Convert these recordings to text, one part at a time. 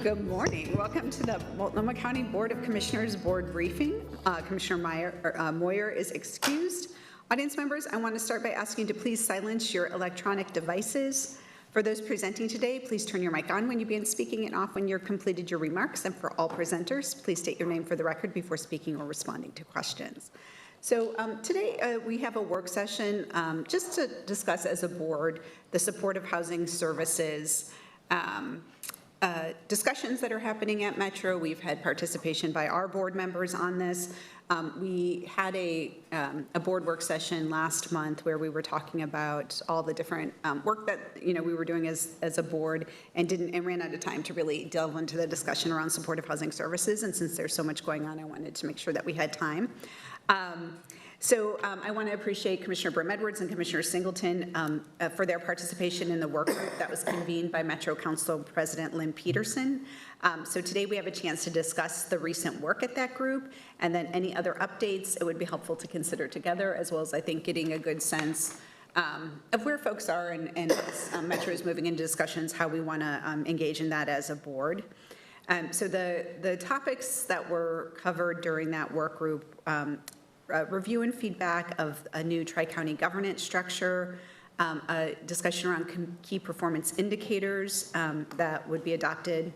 Good morning. Welcome to the Multnomah County Board of Commissioners Board Briefing. Commissioner Moyer is excused. Audience members, I want to start by asking you to please silence your electronic devices. For those presenting today, please turn your mic on when you begin speaking and off when you've completed your remarks. And for all presenters, please state your name for the record before speaking or responding to questions. So today we have a work session just to discuss as a board the supportive housing services discussions that are happening at Metro. We've had participation by our board members on this. We had a board work session last month where we were talking about all the different work that we were doing as a board, and ran out of time to really delve into the discussion around supportive housing services. And since there's so much going on, I wanted to make sure that we had time. So I want to appreciate Commissioner Brim-Edwards and Commissioner Singleton for their participation in the work group that was convened by Metro Council President Lynn Peterson. So today we have a chance to discuss the recent work at that group, and then any other updates it would be helpful to consider together, as well as I think getting a good sense of where folks are and as Metro is moving into discussions, how we want to engage in that as a board. So the topics that were covered during that work group, review and feedback of a new tri-county governance structure, a discussion around key performance indicators that would be adopted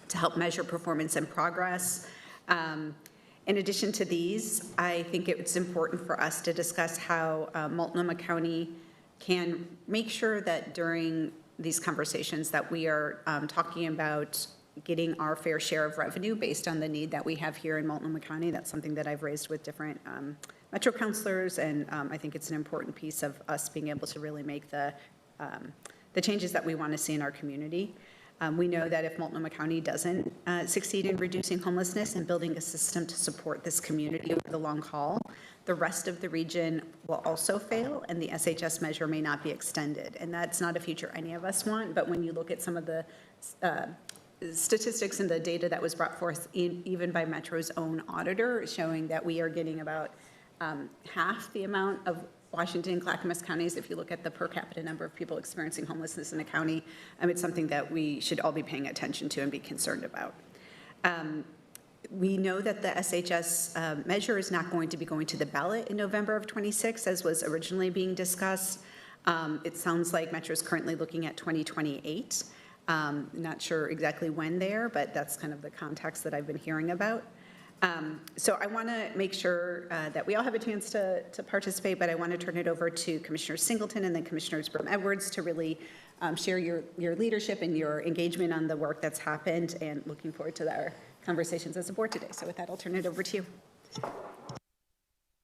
to help measure performance and progress. In addition to these, I think it's important for us to discuss how Multnomah County can make sure that during these conversations that we are talking about getting our fair share of revenue based on the need that we have here in Multnomah County. That's something that I've raised with different Metro councilors, and I think it's an important piece of us being able to really make the changes that we want to see in our community. We know that if Multnomah County doesn't succeed in reducing homelessness and building a system to support this community over the long haul, the rest of the region will also fail, and the SHS measure may not be extended. And that's not a future any of us want, but when you look at some of the statistics and the data that was brought forth even by Metro's own auditor, showing that we are getting about half the amount of Washington and Clackamas counties. If you look at the per capita number of people experiencing homelessness in a county, it's something that we should all be paying attention to and be concerned about. We know that the SHS measure is not going to be going to the ballot in November of 26, as was originally being discussed. It sounds like Metro is currently looking at 2028. Not sure exactly when there, but that's kind of the context that I've been hearing about. So I want to make sure that we all have a chance to participate, but I want to turn it over to Commissioner Singleton and then Commissioners Brim-Edwards to really share your leadership and your engagement on the work that's happened, and looking forward to our conversations as a board today. So with that, I'll turn it over to you.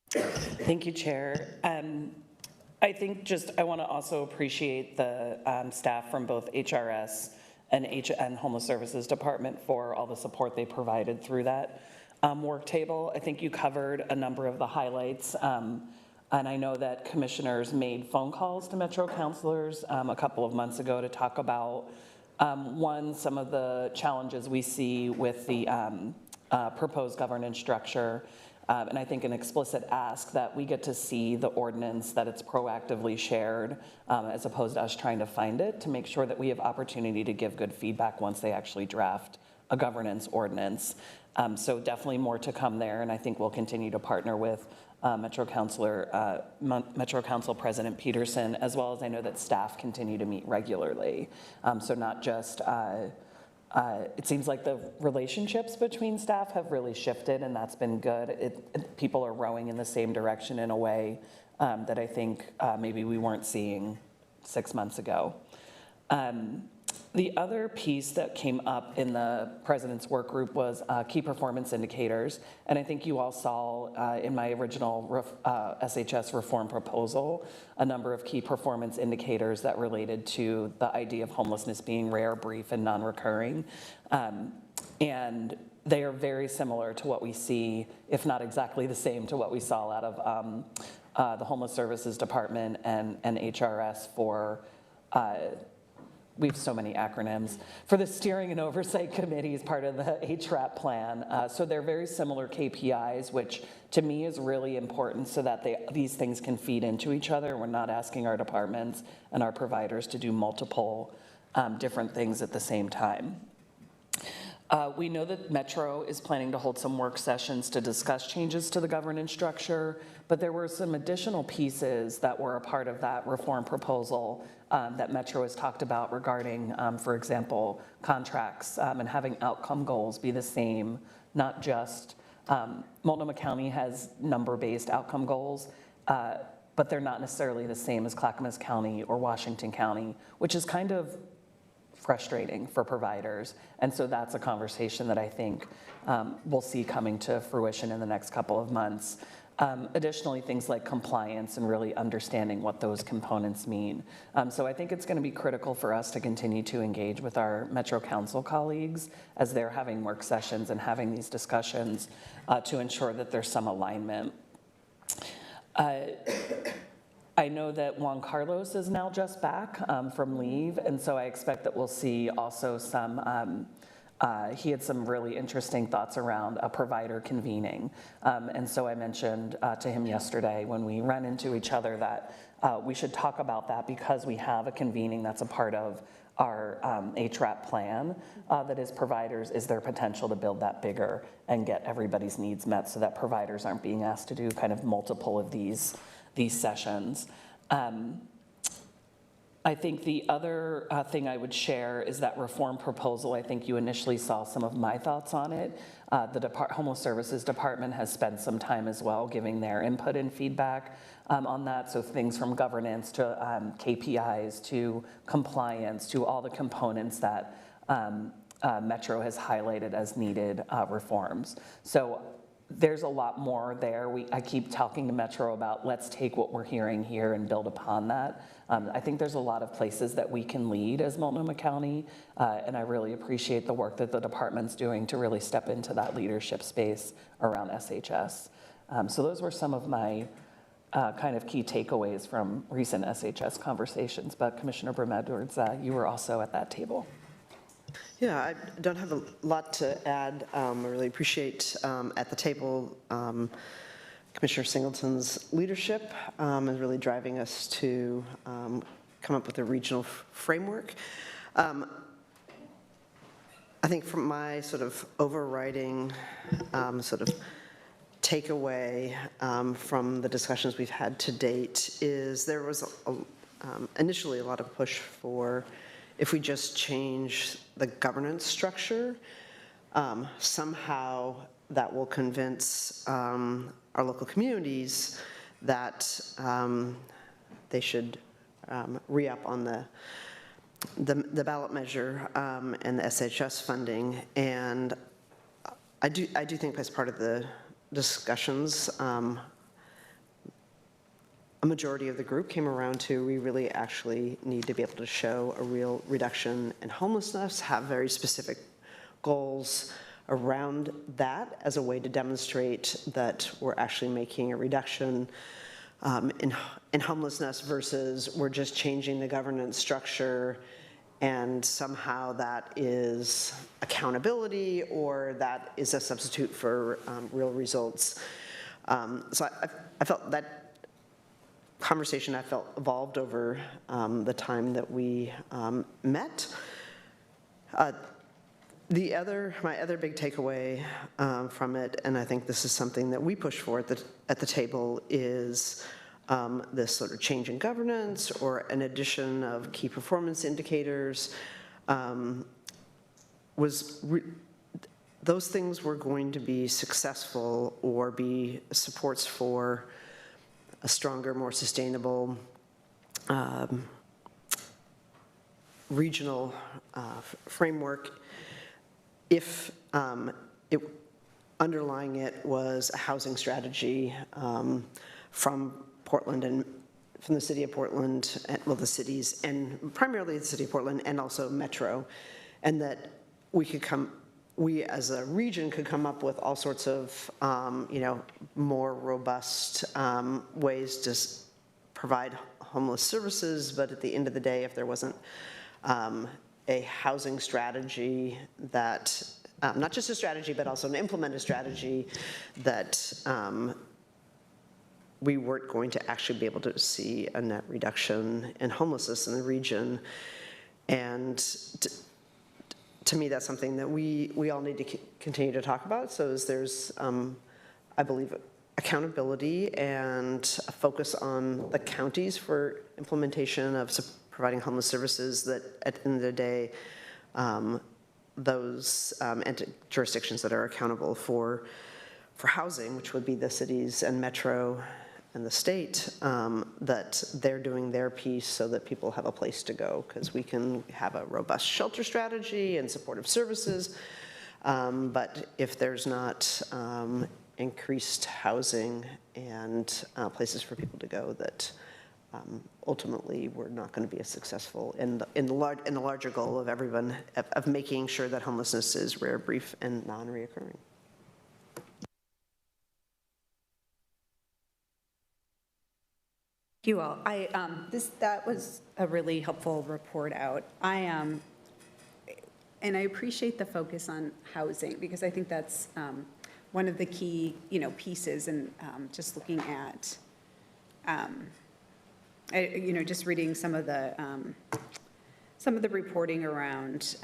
Thank you, Chair. I think I want to also appreciate the staff from both HRS and Homeless Services Department for all the support they provided through that work table. I think you covered a number of the highlights, and I know that commissioners made phone calls to Metro councilors a couple of months ago to talk about, some of the challenges we see with the proposed governance structure. And I think an explicit ask that we get to see the ordinance, that it's proactively shared, as opposed to us trying to find it, to make sure that we have opportunity to give good feedback once they actually draft a governance ordinance. So definitely more to come there, and I think we'll continue to partner with Metro Council President Peterson, as well as I know that staff continue to meet regularly. So not just it seems like the relationships between staff have really shifted, and that's been good. People are rowing in the same direction in a way that I think maybe we weren't seeing 6 months ago. The other piece that came up in the President's work group was key performance indicators, and I think you all saw in my original SHS reform proposal a number of key performance indicators that related to the idea of homelessness being rare, brief, and non-recurring. And they are very similar to what we see, if not exactly the same to what we saw out of the Homeless Services Department and HRS for we have so many acronyms, for the Steering and Oversight Committee as part of the HRAP plan. So they're very similar KPIs, which to me is really important so that these things can feed into each other. We're not asking our departments and our providers to do multiple different things at the same time. We know that Metro is planning to hold some work sessions to discuss changes to the governance structure, but there were some additional pieces that were a part of that reform proposal that Metro has talked about regarding, for example, contracts and having outcome goals be the same, not just, Multnomah County has number-based outcome goals, but they're not necessarily the same as Clackamas County or Washington County, which is kind of frustrating for providers. And so that's a conversation that I think we'll see coming to fruition in the next couple of months. Additionally, things like compliance and really understanding what those components mean. So I think it's going to be critical for us to continue to engage with our Metro Council colleagues as they're having work sessions and having these discussions to ensure that there's some alignment. I know that Juan Carlos is now just back from leave, and so I expect that we'll see also some, he had some really interesting thoughts around a provider convening. And so I mentioned to him yesterday when we ran into each other that we should talk about that because we have a convening that's a part of our HRAP plan that is providers. Is there potential to build that bigger and get everybody's needs met so that providers aren't being asked to do kind of multiple of these sessions. I think the other thing I would share is that reform proposal. I think you initially saw some of my thoughts on it. The Homeless Services Department has spent some time as well giving their input and feedback on that. So things from governance to KPIs to compliance to all the components that Metro has highlighted as needed reforms. So there's a lot more there. I keep talking to Metro about let's take what we're hearing here and build upon that. I think there's a lot of places that we can lead as Multnomah County, and I really appreciate the work that the department's doing to really step into that leadership space around SHS. So those were some of my kind of key takeaways from recent SHS conversations, but Commissioner Brome-Edwards, you were also at that table. Yeah, I don't have a lot to add. I really appreciate at the table Commissioner Singleton's leadership and really driving us to come up with a regional framework. I think from my sort of overriding sort of takeaway from the discussions we've had to date is there was initially a lot of push for if we just change the governance structure, somehow that will convince our local communities that they should re-up on the ballot measure and the SHS funding. And I do think as part of the discussions, a majority of the group came around to we really actually need to be able to show a real reduction in homelessness, have very specific goals around that as a way to demonstrate that we're actually making a reduction in homelessness versus we're just changing the governance structure and somehow that is accountability or that is a substitute for real results. So I felt that conversation evolved over the time that we met. My other big takeaway from it, and I think this is something that we push for at the table, is this sort of change in governance or an addition of key performance indicators. Those things were going to be successful or be supports for a stronger, more sustainable regional framework if underlying it was a housing strategy from Portland and from the city of Portland, well, the cities, and primarily the city of Portland and also Metro, and that we as a region could come up with all sorts of, more robust ways to provide homeless services, but at the end of the day, if there wasn't a housing strategy that, not just a strategy, but also an implemented strategy that we weren't going to actually be able to see a net reduction in homelessness in the region. And to me, that's something that we all need to continue to talk about. So there's, I believe, accountability and a focus on the counties for implementation of providing homeless services, that at the end of the day, those jurisdictions that are accountable for housing, which would be the cities and metro and the state, that they're doing their piece so that people have a place to go, because we can have a robust shelter strategy and supportive services, but if there's not increased housing and places for people to go, that ultimately we're not going to be as successful in the larger goal of everyone, of making sure that homelessness is rare, brief, and non-reoccurring. Thank you all. That was a really helpful report out. And I appreciate the focus on housing, because I think that's one of the key, pieces, and just looking at, just reading some of the reporting around,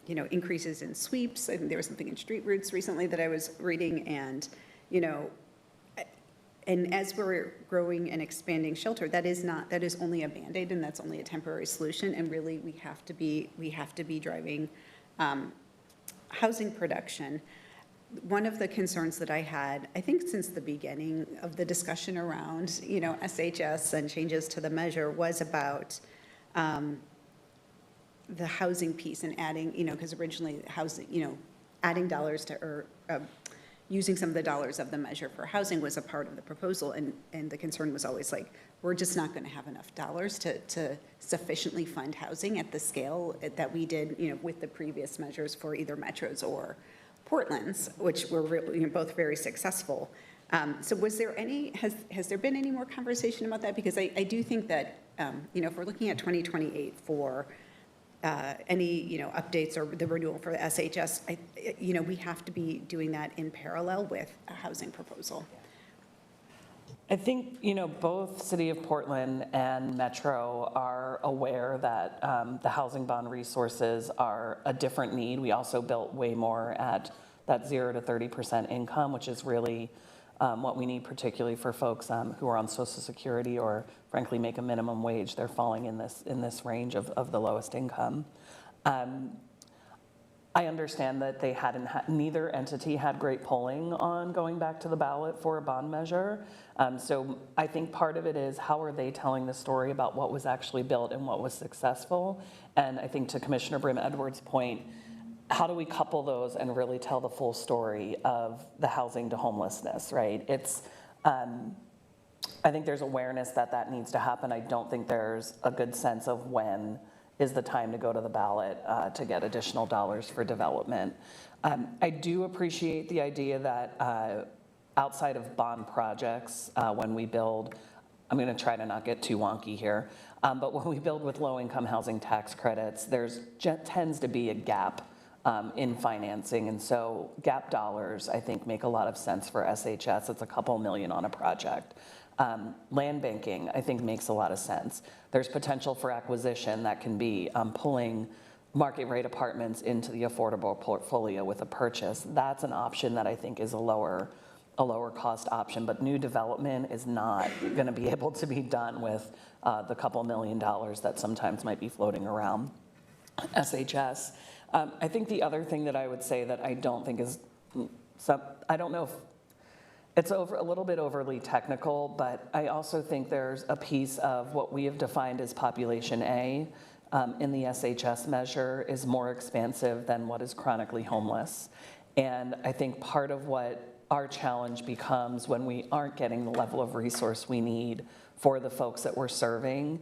increases in sweeps. I think there was something in Street Roots recently that I was reading, and, and as we're growing and expanding shelter, that is only a Band-Aid, and that's only a temporary solution. And really, we have to be driving housing production. One of the concerns that I had, I think since the beginning of the discussion around, SHS and changes to the measure, was about the housing piece and adding, because originally housing, adding dollars to, or using some of the dollars of the measure for housing was a part of the proposal, and the concern was always like, we're just not going to have enough dollars to sufficiently fund housing at the scale that we did, with the previous measures for either metros or Portland's, which were both very successful. So was there has there been any more conversation about that? Because I do think that, if we're looking at 2028 for any, updates or the renewal for the SHS, we have to be doing that in parallel with a housing proposal. I think, both City of Portland and Metro are aware that the housing bond resources are a different need. We also built way more at that 0 to 30% income, which is really what we need, particularly for folks who are on Social Security or frankly make a minimum wage. They're falling in this range of the lowest income. I understand that they neither entity had great polling on going back to the ballot for a bond measure. So I think part of it is, how are they telling the story about what was actually built and what was successful? And I think, to Commissioner Brim Edwards' point, how do we couple those and really tell the full story of the housing to homelessness, right? I think there's awareness that needs to happen. I don't think there's a good sense of when is the time to go to the ballot to get additional dollars for development. I do appreciate the idea that outside of bond projects, when we build, I'm going to try to not get too wonky here, but when we build with low-income housing tax credits, there's tends to be a gap in financing, and so gap dollars, I think, make a lot of sense for SHS. It's a couple million on a project. Land banking, I think, makes a lot of sense. There's potential for acquisition that can be pulling market rate apartments into the affordable portfolio with a purchase. That's an option that I think is a lower cost option, but new development is not going to be able to be done with the couple $1 million that sometimes might be floating around SHS. I think the other thing that I would say that I don't think is, I don't know if it's a little bit overly technical, but I also think there's a piece of what we have defined as population A in the SHS measure is more expansive than what is chronically homeless. And I think part of what our challenge becomes when we aren't getting the level of resource we need for the folks that we're serving.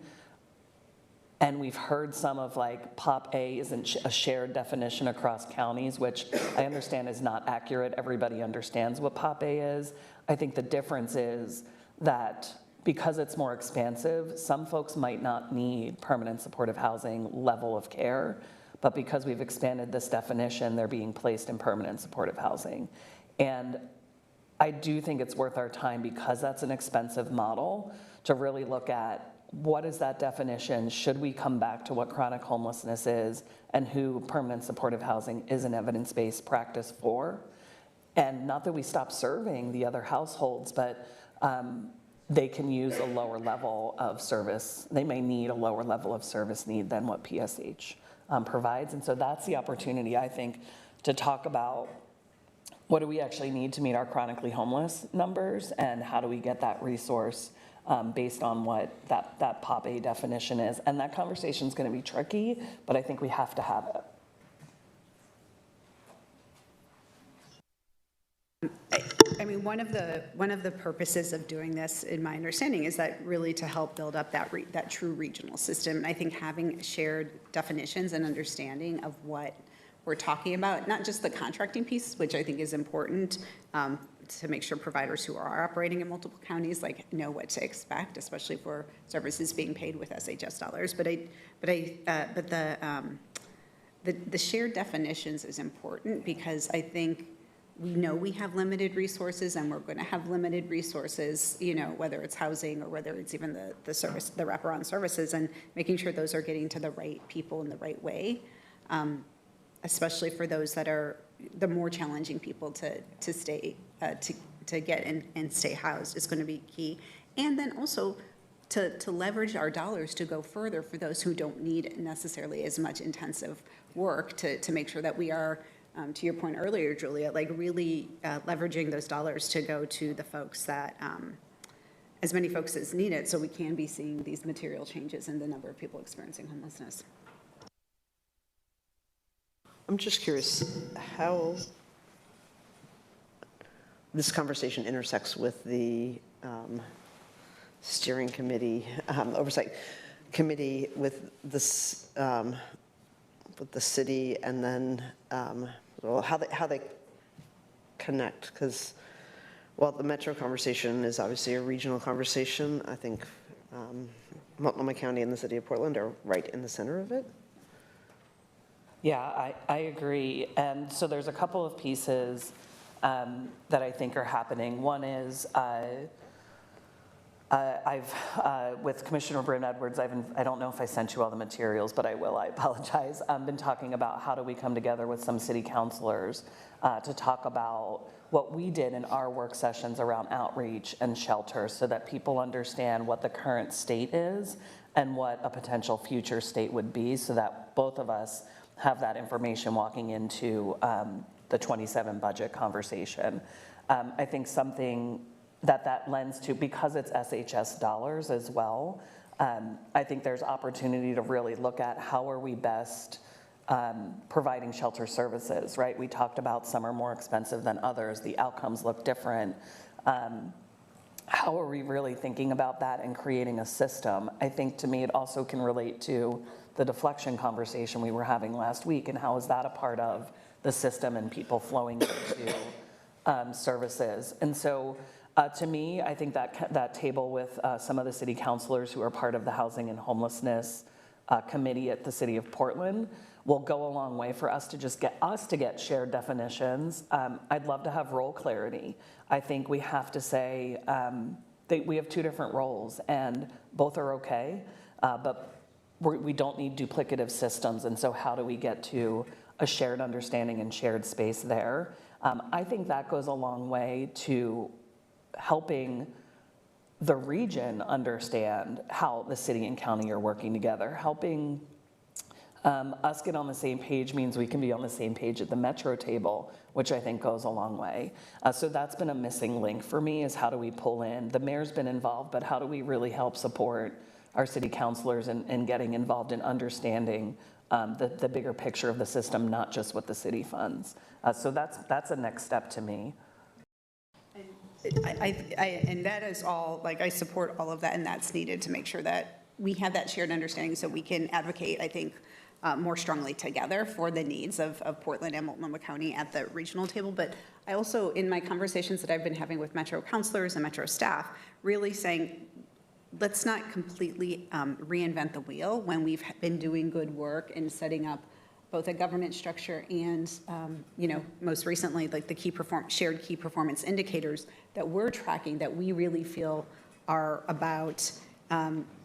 And we've heard some of like Pop A isn't a shared definition across counties, which I understand is not accurate. Everybody understands what Pop A is. I think the difference is that because it's more expansive, some folks might not need permanent supportive housing level of care, but because we've expanded this definition, they're being placed in permanent supportive housing. And I do think it's worth our time, because that's an expensive model, to really look at what is that definition? Should we come back to what chronic homelessness is and who permanent supportive housing is an evidence-based practice for? And not that we stop serving the other households, but they can use a lower level of service. They may need a lower level of service need than what PSH provides. And so that's the opportunity, I think, to talk about what do we actually need to meet our chronically homeless numbers, and how do we get that resource based on what that POP A definition is. And that conversation is going to be tricky, but I think we have to have it. I mean, one of the purposes of doing this, in my understanding, is that really to help build up that true regional system. And I think having shared definitions and understanding of what we're talking about, not just the contracting piece, which I think is important, to make sure providers who are operating in multiple counties know what to expect, especially for services being paid with SHS dollars. But the shared definitions is important, because I think we know we have limited resources, and we're going to have limited resources, whether it's housing or whether it's even the service, the wraparound services, and making sure those are getting to the right people in the right way, especially for those that are the more challenging people to stay, to get and stay housed is going to be key. And then also to leverage our dollars to go further for those who don't need necessarily as much intensive work, to make sure that we are, to your point earlier, Julia, really leveraging those dollars to go to the folks that, as many folks as need it, so we can be seeing these material changes in the number of people experiencing homelessness. I'm just curious how this conversation intersects with the steering committee, oversight committee with this, with the city, and then how they connect. Because while the Metro conversation is obviously a regional conversation, I think Multnomah County and the city of Portland are right in the center of it. Yeah, I agree. And so there's a couple of pieces that I think are happening. One is with Commissioner Bryn Edwards, I don't know if I sent you all the materials, but I will, I apologize. I've been talking about how do we come together with some city councilors to talk about what we did in our work sessions around outreach and shelter, so that people understand what the current state is and what a potential future state would be, so that both of us have that information walking into the 27 budget conversation. I think something that lends to, because it's SHS dollars as well, I think there's opportunity to really look at how are we best providing shelter services, right? We talked about some are more expensive than others. The outcomes look different. How are we really thinking about that and creating a system? I think, to me, it also can relate to the deflection conversation we were having last week, and how is that a part of the system and people flowing into services. And so to me, I think that table with some of the city councilors who are part of the Housing and Homelessness Committee at the City of Portland will go a long way for us to just get shared definitions. I'd love to have role clarity. I think we have to say we have two different roles, and both are okay, but we don't need duplicative systems. And so how do we get to a shared understanding and shared space there? I think that goes a long way to helping the region understand how the city and county are working together. Helping us get on the same page means we can be on the same page at the Metro table, which I think goes a long way. So that's been a missing link for me, is how do we pull in, the mayor's been involved, but how do we really help support our city councilors in getting involved in understanding the bigger picture of the system, not just what the city funds. So that's a next step to me. And that is all, I support all of that, and that's needed to make sure that we have that shared understanding so we can advocate, I think, more strongly together for the needs of Portland and Multnomah County at the regional table. But I also, in my conversations that I've been having with Metro councilors and Metro staff, really saying, let's not completely reinvent the wheel when we've been doing good work in setting up both a governance structure and, most recently, the shared key performance indicators that we're tracking, that we really feel are about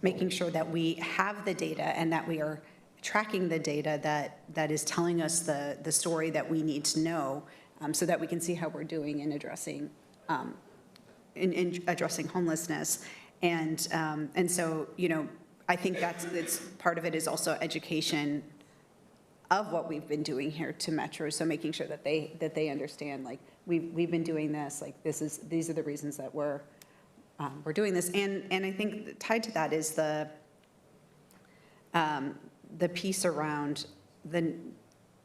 making sure that we have the data and that we are tracking the data that is telling us the story that we need to know, so that we can see how we're doing in addressing homelessness. And so, I think it's part of it is also education of what we've been doing here to Metro. So making sure that they understand, like, we've been doing this, like, these are the reasons that we're doing this. And I think tied to that is the piece around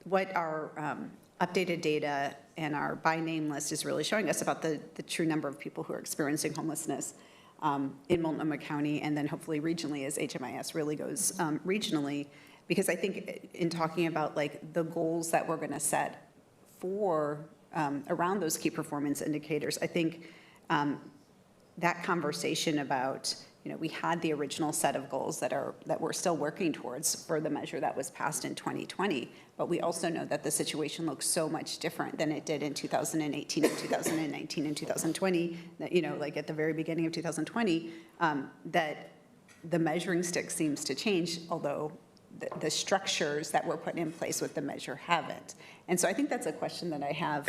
what our updated data and our by name list is really showing us about the true number of people who are experiencing homelessness in Multnomah County, and then hopefully regionally as HMIS really goes regionally. Because I think in talking about like the goals that we're going to set for around those key performance indicators, I think that conversation about, we had the original set of goals that we're still working towards for the measure that was passed in 2020, but we also know that the situation looks so much different than it did in 2018 and 2019 and 2020, that, like at the very beginning of 2020, that the measuring stick seems to change, although the structures that were put in place with the measure haven't. And so I think that's a question that I have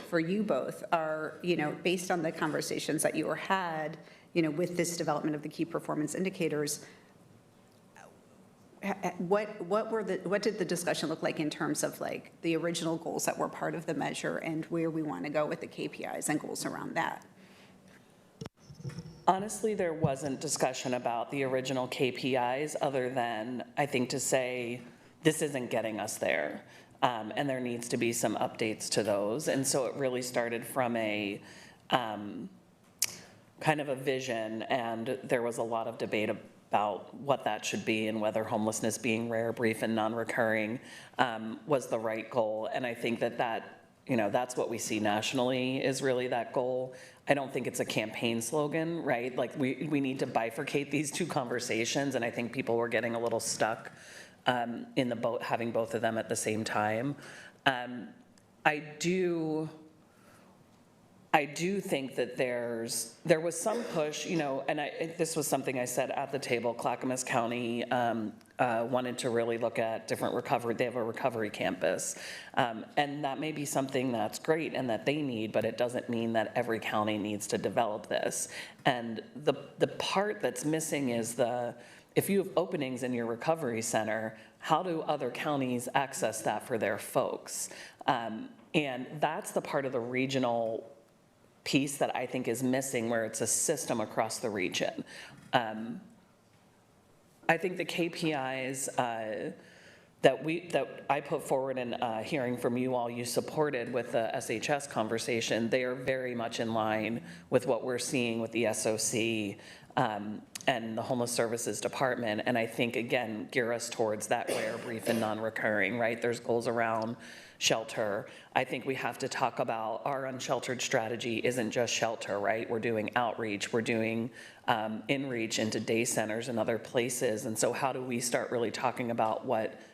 for you both are, based on the conversations that you had, with this development of the key performance indicators, what did the discussion look like in terms of like the original goals that were part of the measure and where we want to go with the KPIs and goals around that? Honestly, there wasn't discussion about the original KPIs other than, I think, to say this isn't getting us there, and there needs to be some updates to those. And so it really started from a kind of a vision, and there was a lot of debate about what that should be and whether homelessness being rare, brief, and non-recurring was the right goal. And I think that that's what we see nationally is really that goal. I don't think it's a campaign slogan, right? Like we need to bifurcate these two conversations, and I think people were getting a little stuck in the boat, having both of them at the same time. I do think that there was some push, and this was something I said at the table. Clackamas County wanted to really look at different recovery. They have a recovery campus, and that may be something that's great and that they need, but it doesn't mean that every county needs to develop this. And the part that's missing is if you have openings in your recovery center, how do other counties access that for their folks? And that's the part of the regional piece that I think is missing, where it's a system across the region. I think the KPIs that I put forward in hearing from you all, you supported with the SHS conversation, they are very much in line with what we're seeing with the SOC and the Homeless Services Department. And I think, again, gear us towards that rare, brief, and non-recurring, right? There's goals around shelter. I think we have to talk about our unsheltered strategy isn't just shelter, right? We're doing outreach, we're doing in-reach into day centers and other places. And so how do we start really talking about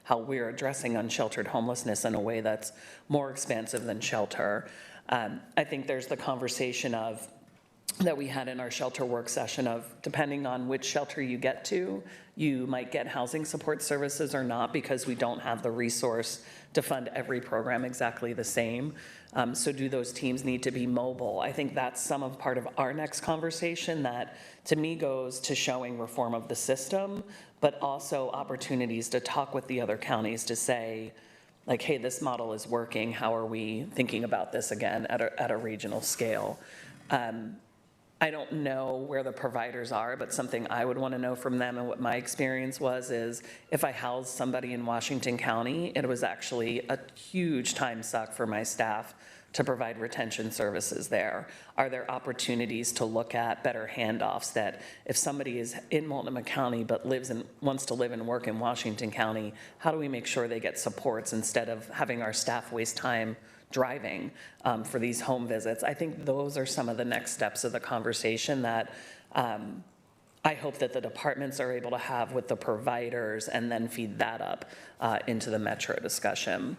how we're addressing unsheltered homelessness in a way that's more expansive than shelter? I think there's the conversation that we had in our shelter work session of, depending on which shelter you get to, you might get housing support services or not, because we don't have the resource to fund every program exactly the same. So do those teams need to be mobile? I think that's part of our next conversation that, to me, goes to showing reform of the system, but also opportunities to talk with the other counties to say, like, hey, this model is working. How are we thinking about this again at a regional scale? I don't know where the providers are, but something I would want to know from them, and what my experience is if I housed somebody in Washington County, it was actually a huge time suck for my staff to provide retention services there. Are there opportunities to look at better handoffs, that if somebody is in Multnomah County but wants to live and work in Washington County, how do we make sure they get supports instead of having our staff waste time driving for these home visits? I think those are some of the next steps of the conversation that I hope that the departments are able to have with the providers, and then feed that up into the Metro discussion.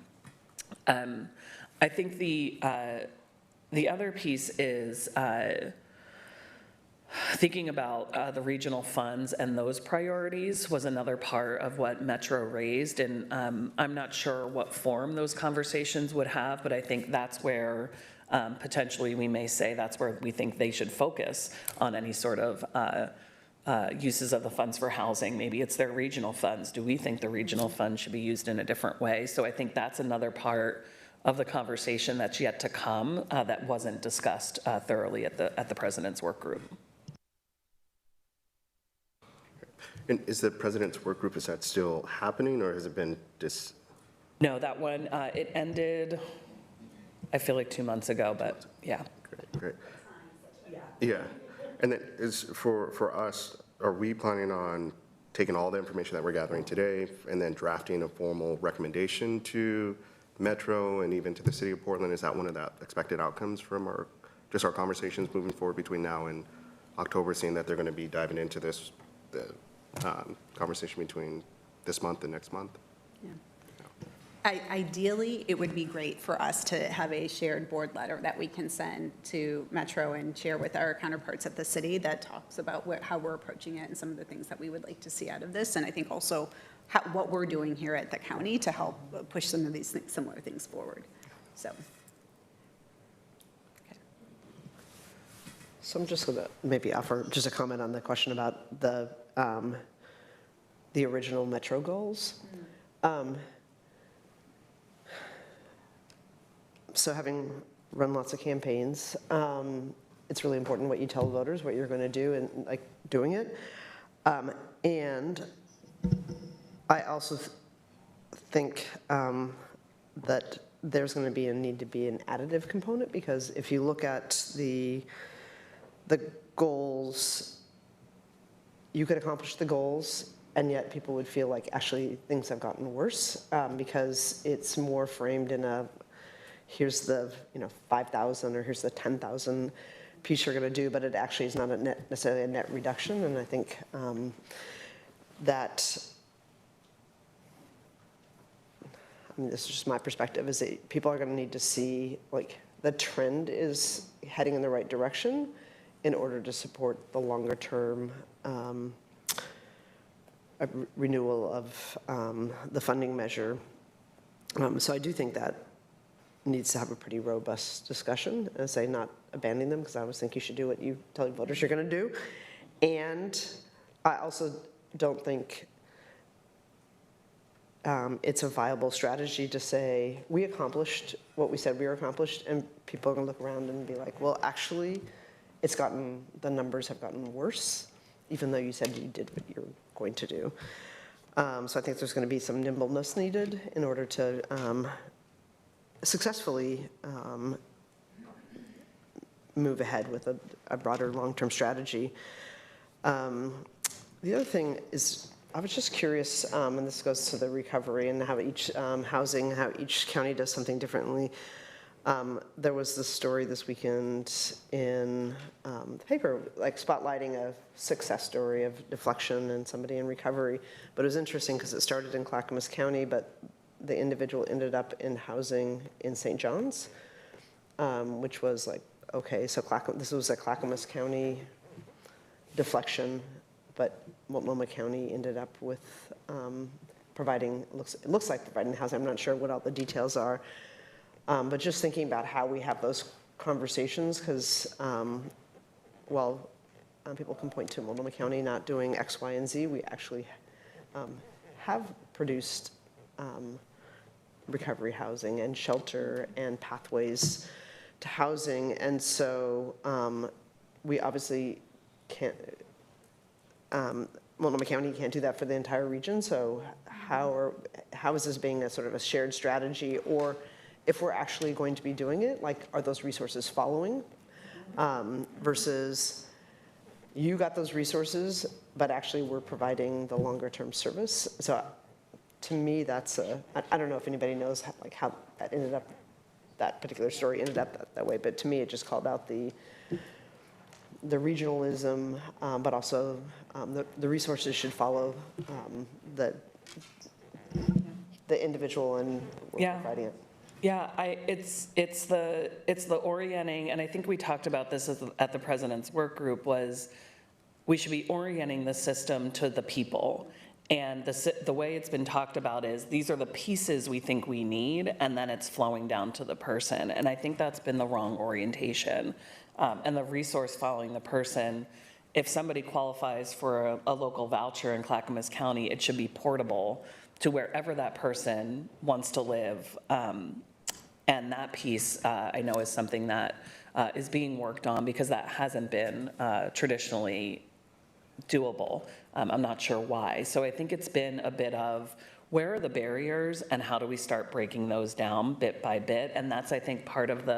I think the other piece is Thinking about the regional funds and those priorities was another part of what Metro raised, and I'm not sure what form those conversations would have, but I think that's where potentially we may say that's where we think they should focus on any sort of uses of the funds for housing. Maybe it's their regional funds. Do we think the regional funds should be used in a different way? So I think that's another part of the conversation that's yet to come that wasn't discussed thoroughly at the president's work group. And is the president's work group, is that still happening, or has it been No, that one, it ended, I feel like 2 months ago, but yeah. Great. Yeah. And then is for us, are we planning on taking all the information that we're gathering today and then drafting a formal recommendation to Metro and even to the city of Portland? Is that one of the expected outcomes from our conversations moving forward between now and October, seeing that they're going to be diving into this, conversation between this month and next month? Yeah. Ideally, it would be great for us to have a shared board letter that we can send to Metro and share with our counterparts at the city that talks about how we're approaching it and some of the things that we would like to see out of this. And I think also what we're doing here at the county to help push some of these similar things forward. So. So I'm just going to maybe offer just a comment on the question about the original Metro goals. So having run lots of campaigns, it's really important what you tell voters, what you're going to do, and like doing it. And I also think that there's going to need to be an additive component, because if you look at the goals, you could accomplish the goals, and yet people would feel like actually things have gotten worse, because it's more framed in a, here's the 5,000 or here's the 10,000 piece you're going to do, but it actually is not necessarily a net reduction. And I think that, this is just my perspective, is that people are going to need to see like the trend is heading in the right direction in order to support the longer term renewal of the funding measure. So I do think that needs to have a pretty robust discussion, and say not abandoning them, because I always think you should do what you tell your voters you're going to do. And I also don't think it's a viable strategy to say we accomplished what we said we were accomplished, and people are going to look around and be like, well, actually, the numbers have gotten worse, even though you said you did what you're going to do. So I think there's going to be some nimbleness needed in order to successfully move ahead with a broader long-term strategy. The other thing is, I was just curious, and this goes to the recovery and how each housing, how each county does something differently. There was this story this weekend in the paper, like spotlighting a success story of deflection and somebody in recovery. But it was interesting because it started in Clackamas County, but the individual ended up in housing in St. John's, which was like, okay, so this was a Clackamas County deflection, but Multnomah County ended up with providing, it looks like providing housing. I'm not sure what all the details are, but just thinking about how we have those conversations, because while people can point to Multnomah County not doing X, Y, and Z, we actually have produced recovery housing and shelter and pathways to housing. And so we obviously can't, Multnomah County can't do that for the entire region. So how is this being a sort of a shared strategy? Or if we're actually going to be doing it, like, are those resources following? Versus you got those resources, but actually we're providing the longer term service. So to me, that's I don't know if anybody knows how that ended up, that particular story ended up that way, but to me it just called out the regionalism, but also the resources should follow the individual and we're providing it. Yeah, it's the orienting, and I think we talked about this at the president's work group, was we should be orienting the system to the people. And the way it's been talked about is these are the pieces we think we need, and then it's flowing down to the person. And I think that's been the wrong orientation. And the resource following the person, if somebody qualifies for a local voucher in Clackamas County, it should be portable to wherever that person wants to live. And that piece, I know, is something that is being worked on because that hasn't been traditionally doable. I'm not sure why. So I think it's been a bit of where are the barriers and how do we start breaking those down bit by bit? And that's, I think, part of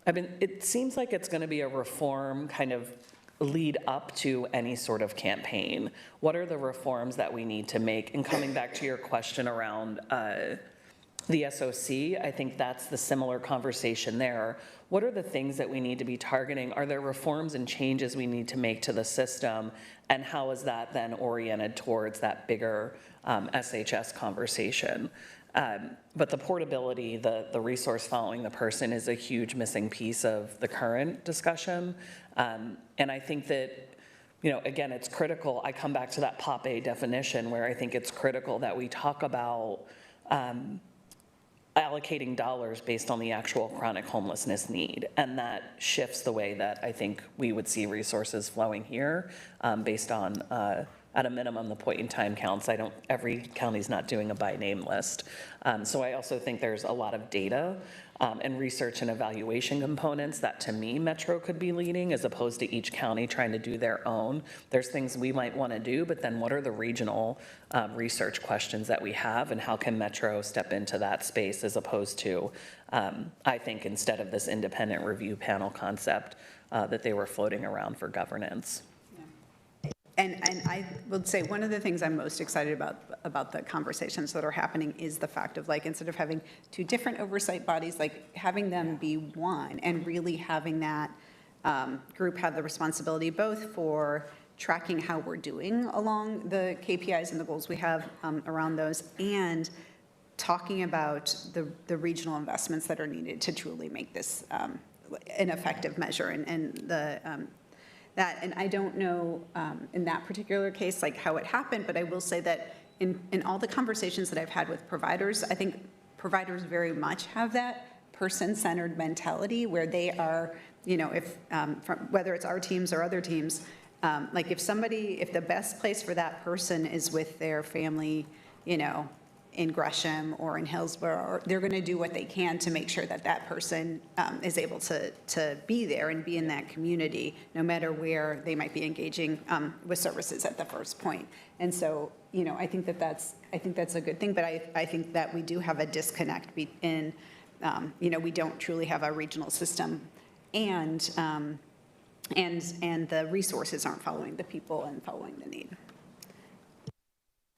it seems like it's going to be a reform kind of lead up to any sort of campaign. What are the reforms that we need to make? And coming back to your question around the SOC, I think that's the similar conversation there. What are the things that we need to be targeting? Are there reforms and changes we need to make to the system? And how is that then oriented towards that bigger SHS conversation? But the portability, the resource following the person is a huge missing piece of the current discussion. And I think that, again, it's critical. I come back to that POP-A definition where I think it's critical that we talk about allocating dollars based on the actual chronic homelessness need. And that shifts the way that I think we would see resources flowing here based on, at a minimum, the point in time counts. Every county's not doing a by name list. So I also think there's a lot of data and research and evaluation components that, to me, Metro could be leading as opposed to each county trying to do their own. There's things we might want to do, but then what are the regional research questions that we have, and how can Metro step into that space as opposed to, I think, instead of this independent review panel concept that they were floating around for governance. And I would say one of the things I'm most excited about the conversations that are happening is the fact of, like, instead of having two different oversight bodies, like having them be one and really having that group have the responsibility both for tracking how we're doing along the KPIs and the goals we have around those, and talking about the regional investments that are needed to truly make this an effective measure and the that. And I don't know in that particular case, like how it happened, but I will say that in all the conversations that I've had with providers, I think providers very much have that person-centered mentality where they are, if whether it's our teams or other teams, like if the best place for that person is with their family, in Gresham or in Hillsborough, they're going to do what they can to make sure that that person is able to be there and be in that community, no matter where they might be engaging with services at the first point. And so, I think that's a good thing. But I think that we do have a disconnect in, we don't truly have a regional system, and the resources aren't following the people and following the need.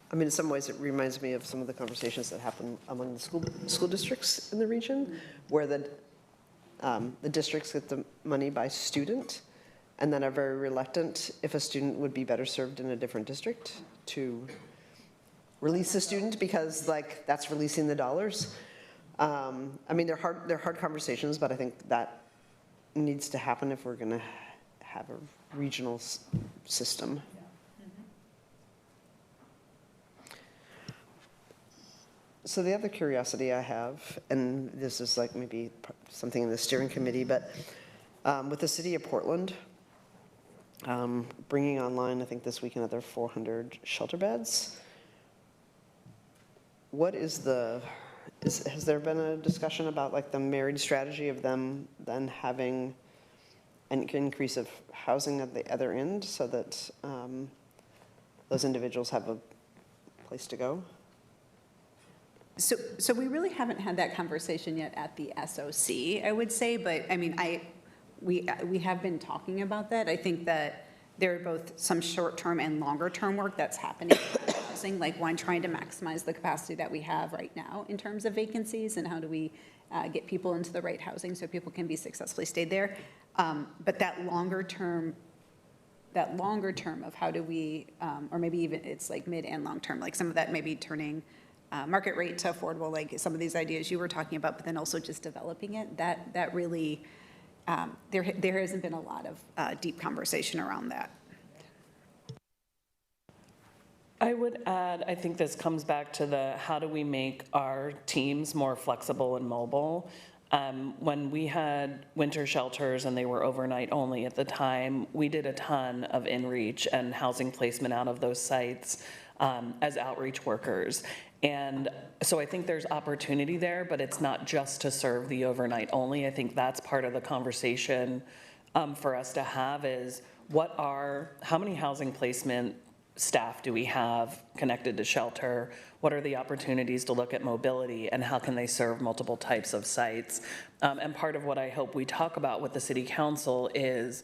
I mean, in some ways, it reminds me of some of the conversations that happen among the school districts in the region, where the districts get the money by student, and then are very reluctant if a student would be better served in a different district to release the student, because that's releasing the dollars. I mean, they're hard conversations, but I think that needs to happen if we're going to have a regional system. So the other curiosity I have, and this is like maybe something in the steering committee, but with the city of Portland bringing online, I think this week, another 400 shelter beds. What is has there been a discussion about like the married strategy of them then having an increase of housing at the other end so that those individuals have a place to go? So we really haven't had that conversation yet at the SOC, I would say, but I mean, we have been talking about that. I think that there are both some short-term and longer-term work that's happening, like one, trying to maximize the capacity that we have right now in terms of vacancies, and how do we get people into the right housing so people can be successfully stayed there. But that longer term of how do we, or maybe even it's like mid and long term, like some of that maybe turning market rate to affordable, like some of these ideas you were talking about, but then also just developing it, that really, there hasn't been a lot of deep conversation around that. I would add, I think this comes back to the, how do we make our teams more flexible and mobile? When we had winter shelters and they were overnight only at the time, we did a ton of in-reach and housing placement out of those sites as outreach workers. And so I think there's opportunity there, but it's not just to serve the overnight only. I think that's part of the conversation for us to have is how many housing placement staff do we have connected to shelter? What are the opportunities to look at mobility and how can they serve multiple types of sites? And part of what I hope we talk about with the city council is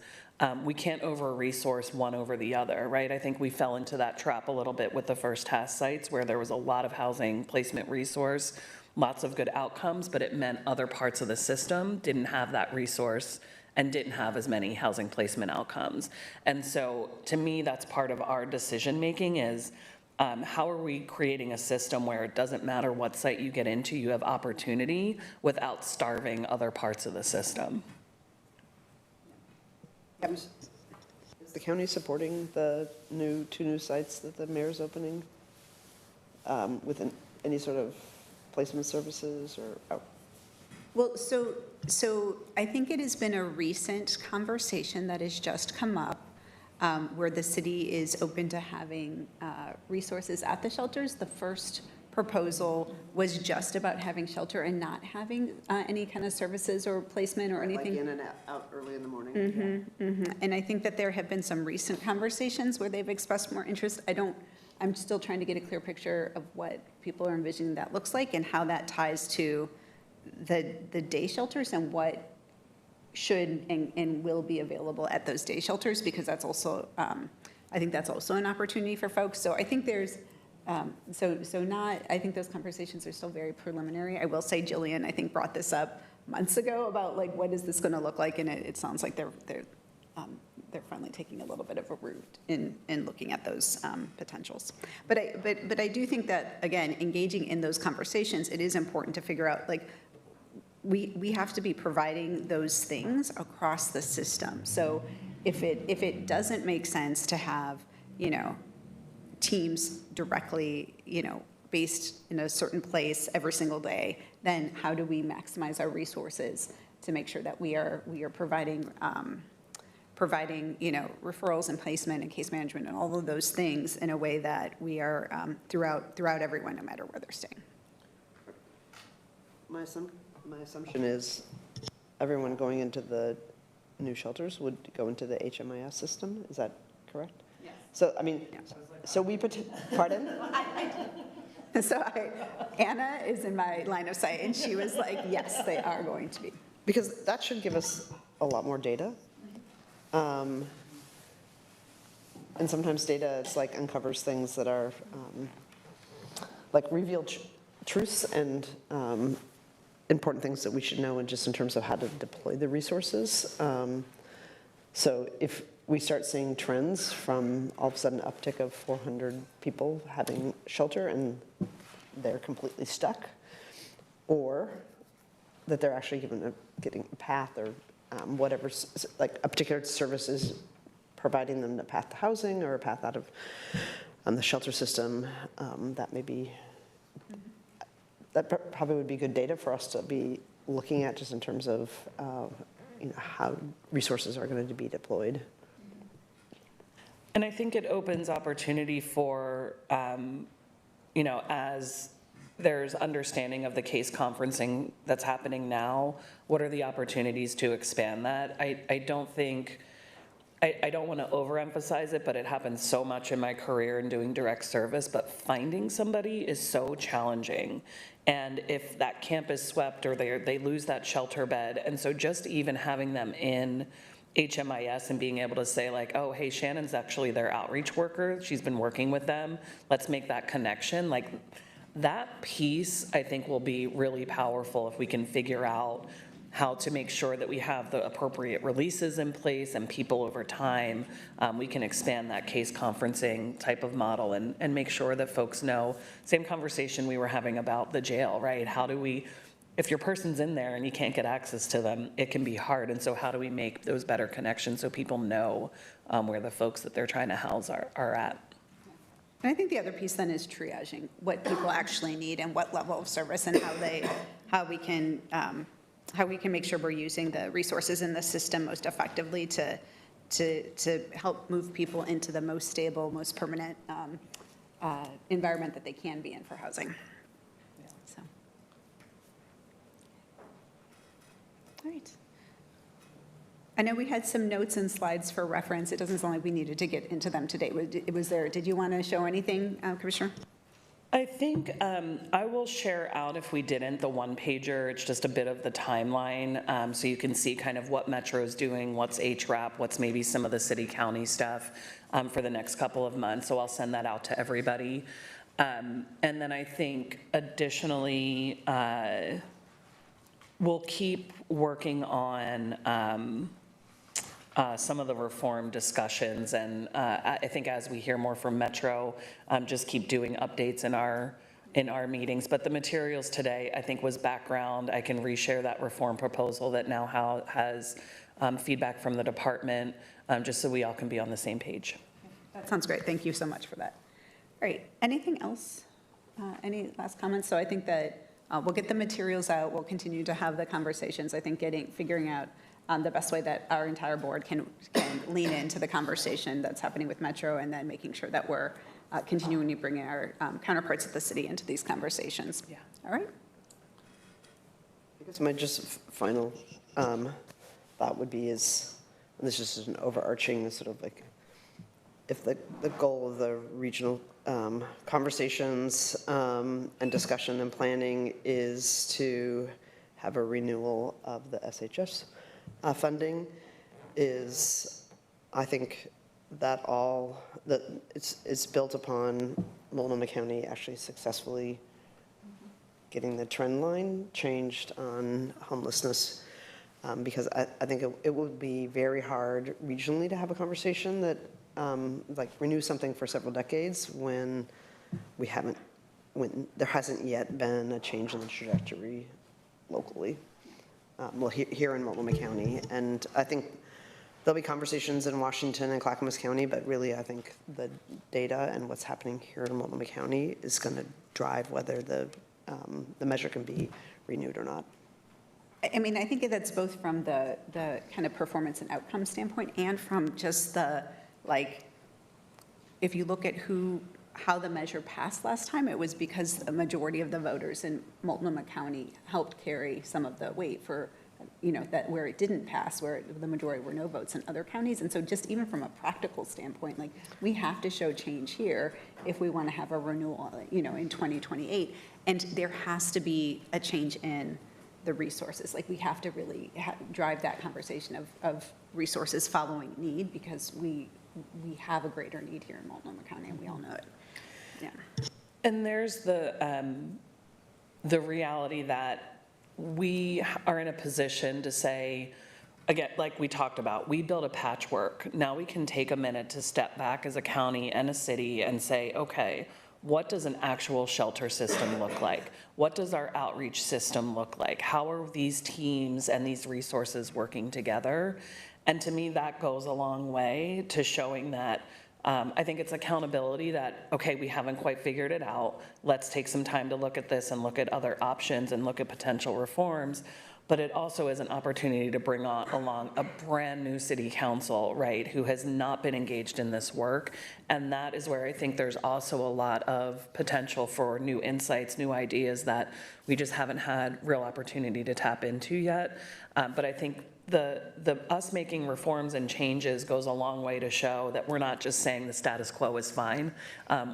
we can't over-resource one over the other, right? I think we fell into that trap a little bit with the first task sites where there was a lot of housing placement resource, lots of good outcomes, but it meant other parts of the system didn't have that resource and didn't have as many housing placement outcomes. And so to me, that's part of our decision-making is how are we creating a system where it doesn't matter what site you get into, you have opportunity without starving other parts of the system. Is the county supporting the two new sites that the mayor's opening with any sort of placement services or? Well, so I think it has been a recent conversation that has just come up where the city is open to having resources at the shelters. The first proposal was just about having shelter and not having any kind of services or placement or anything. Like in and out early in the morning. And I think that there have been some recent conversations where they've expressed more interest. I'm still trying to get a clear picture of what people are envisioning that looks like and how that ties to the day shelters and what should and will be available at those day shelters, because that's also, I think that's also an opportunity for folks. So I think there's, I think those conversations are still very preliminary. I will say Jillian, I think, brought this up months ago about like, what is this going to look like? And it sounds like they're finally taking a little bit of a route in looking at those potentials. But I do think that, again, engaging in those conversations, it is important to figure out, like, we have to be providing those things across the system. So if it doesn't make sense to have, teams directly, based in a certain place every single day, then how do we maximize our resources to make sure that we are providing referrals and placement and case management and all of those things in a way that we are throughout everyone, no matter where they're staying. My assumption is everyone going into the new shelters would go into the HMIS system. Is that correct? Yes. So, so we pardon? So Anna is in my line of sight, and she was like, yes, they are going to be. Because that should give us a lot more data. And sometimes data, it's like uncovers things that are like revealed truths and important things that we should know, and just in terms of how to deploy the resources. So if we start seeing trends from all of a sudden uptick of 400 people having shelter and they're completely stuck, or that they're actually getting a path or whatever, like a particular service is providing them a path to housing or a path out of the shelter system, that may be, that probably would be good data for us to be looking at, just in terms of how resources are going to be deployed. And I think it opens opportunity for, as there's understanding of the case conferencing that's happening now, what are the opportunities to expand that? I don't want to overemphasize it, but it happens so much in my career in doing direct service, but finding somebody is so challenging. And if that camp is swept or they lose that shelter bed, and so just even having them in HMIS and being able to say like, oh, hey, Shannon's actually their outreach worker. She's been working with them. Let's make that connection. Like that piece, I think, will be really powerful if we can figure out how to make sure that we have the appropriate releases in place and people over time. We can expand that case conferencing type of model and make sure that folks know, same conversation we were having about the jail, right? How do we, if your person's in there and you can't get access to them, it can be hard. And so how do we make those better connections so people know where the folks that they're trying to house are at? And I think the other piece then is triaging what people actually need and what level of service and how we can make sure we're using the resources in the system most effectively to help move people into the most stable, most permanent environment that they can be in for housing. So. All right. I know we had some notes and slides for reference. It doesn't sound like we needed to get into them today. Did you want to show anything, Commissioner? I think I will share out, if we didn't, the one pager. It's just a bit of the timeline, so you can see kind of what Metro's doing, what's HRAP, what's maybe some of the city county stuff for the next couple of months. So I'll send that out to everybody. And then I think additionally, we'll keep working on some of the reform discussions, and I think as we hear more from Metro, just keep doing updates in our meetings. But the materials today, I think, was background. I can reshare that reform proposal that now has feedback from the department, just so we all can be on the same page. That sounds great. Thank you so much for that. All right. Anything else? Any last comments? So I think that we'll get the materials out. We'll continue to have the conversations. I think figuring out the best way that our entire board can lean into the conversation that's happening with Metro, and then making sure that we're continuing to bring our counterparts at the city into these conversations. Yeah. All right. I guess my just final thought would be is, and this is just an overarching sort of like, if the goal of the regional conversations and discussion and planning is to have a renewal of the SHS funding, is, I think that it's built upon Multnomah County actually successfully getting the trend line changed on homelessness, because I think it would be very hard regionally to have a conversation that like renew something for several decades when there hasn't yet been a change in the trajectory locally. Well, here in Multnomah County, and I think there'll be conversations in Washington and Clackamas County, but really I think the data and what's happening here in Multnomah County is going to drive whether the measure can be renewed or not. I mean, I think that's both from the kind of performance and outcome standpoint, and from just the, like, if you look at how the measure passed last time, it was because a majority of the voters in Multnomah County helped carry some of the weight for, that where it didn't pass, where the majority were no votes in other counties. And so just even from a practical standpoint, like, we have to show change here if we want to have a renewal, in 2028. And there has to be a change in the resources. Like, we have to really drive that conversation of resources following need, because we have a greater need here in Multnomah County, and we all know it. Yeah. And there's the reality that we are in a position to say, again, like we talked about, we build a patchwork. Now we can take a minute to step back as a county and a city and say, okay, what does an actual shelter system look like? What does our outreach system look like? How are these teams and these resources working together? And to me, that goes a long way to showing that I think it's accountability that, okay, we haven't quite figured it out. Let's take some time to look at this and look at other options and look at potential reforms. But it also is an opportunity to bring along a brand new city council, right, who has not been engaged in this work. And that is where I think there's also a lot of potential for new insights, new ideas that we just haven't had real opportunity to tap into yet. But I think us making reforms and changes goes a long way to show that we're not just saying the status quo is fine.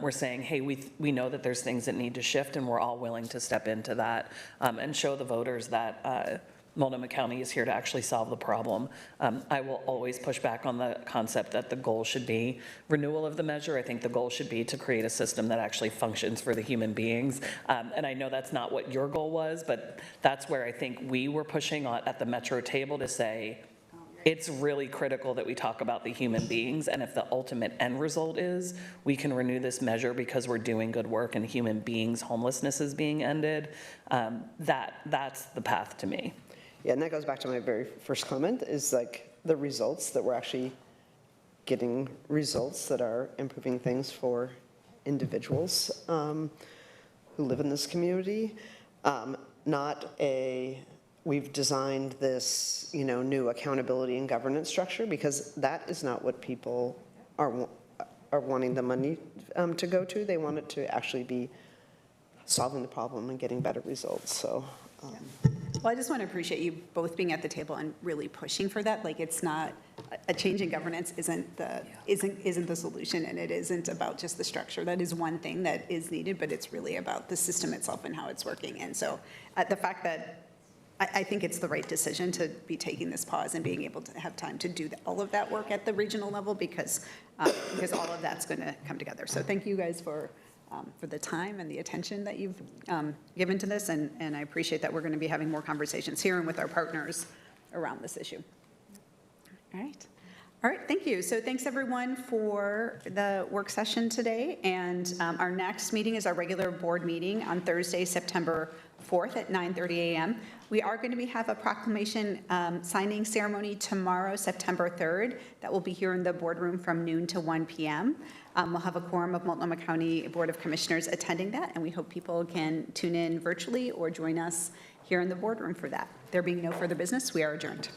We're saying, hey, we know that there's things that need to shift, and we're all willing to step into that and show the voters that Multnomah County is here to actually solve the problem. I will always push back on the concept that the goal should be renewal of the measure. I think the goal should be to create a system that actually functions for the human beings. And I know that's not what your goal was, but that's where I think we were pushing on at the Metro table to say, it's really critical that we talk about the human beings, and if the ultimate end result is we can renew this measure because we're doing good work and human beings' homelessness is being ended, that's the path to me. Yeah, and that goes back to my very first comment, is like the results, that we're actually getting results that are improving things for individuals who live in this community. Not a, we've designed this, new accountability and governance structure, because that is not what people are wanting the money to go to. They want it to actually be solving the problem and getting better results, so. Well, I just want to appreciate you both being at the table and really pushing for that. Like, it's not, a change in governance isn't the solution, and it isn't about just the structure. That is one thing that is needed, but it's really about the system itself and how it's working. And so the fact that I think it's the right decision to be taking this pause and being able to have time to do all of that work at the regional level, because all of that's going to come together. So thank you guys for the time and the attention that you've given to this, and I appreciate that we're going to be having more conversations here and with our partners around this issue. All right, thank you. So thanks everyone for the work session today, and our next meeting is our regular board meeting on Thursday, September 4th at 9:30 a.m. We are going to have a proclamation signing ceremony tomorrow, September 3rd. That will be here in the boardroom from noon to 1 p.m. We'll have a quorum of Multnomah County Board of Commissioners attending that, and we hope people can tune in virtually or join us here in the boardroom for that. There being no further business, we are adjourned.